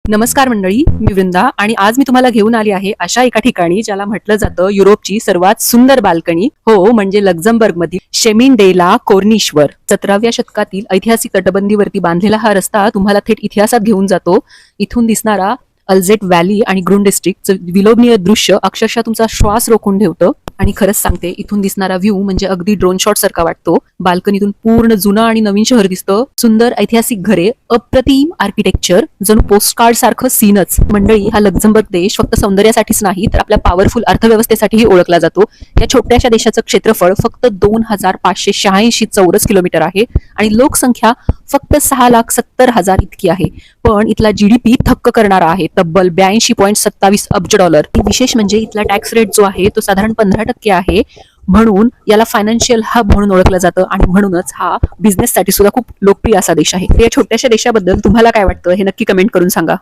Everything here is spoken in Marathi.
नमस्कार मंडळी, मी वृंदा आणि आज मी तुम्हाला घेऊन आली आहे अशा एका ठिकाणी ज्याला म्हटलं जातं युरोपची सर्वात सुंदर बाल्कनी, हो म्हणजे लक्झमबर्ग मधील शेमिन डे ला कोर्निशवर. 17व्या शतकातील ऐतिहासिक तटबंदीवरती बांधलेला हा रस्ता तुम्हाला थेट इतिहासात घेऊन जातो. इथून दिसणारा अल्झेट व्हॅली आणि ग्रून डिस्ट्रिक्टचं विलोभनीय दृश्य अक्षरशः तुमचा श्वास रोखून ठेवतं. आणि खरंच सांगते, इथून दिसणारा व्ह्यू म्हणजे अगदी ड्रोन शॉट सारखा वाटतो. बाल्कनीतून पूर्ण जुनं आणि नवीन शहर दिसतं. सुंदर ऐतिहासिक घरे, अप्रतिम आर्किटेक्चर, जणू पोस्टकार्ड सारखं सीनच. मंडळी, हा लक्झमबर्ग देश फक्त सौंदर्यासाठीच नाही तर आपल्या पॉवरफुल अर्थव्यवस्थेसाठीही ओळखला जातो. या छोट्याशा देशाचं क्षेत्रफळ फक्त 2586 चौरस किलोमीटर आहे आणि लोकसंख्या फक्त 6,70,000 इतकी आहे. पण इथला जीडीपी थक्क करणारा आहे, तब्बल $82.27 अब्ज. विशेष म्हणजे इथला टॅक्स रेट जो आहे तो साधारण 15% आहे. म्हणून याला फायनान्शियल हब म्हणून ओळखलं जातं आणि म्हणूनच हा बिझनेससाठी सुद्धा खूप लोकप्रिय असा देश आहे. या छोट्याशा देशाबद्दल तुम्हाला काय वाटतं हे नक्की कमेंट करून सांगा.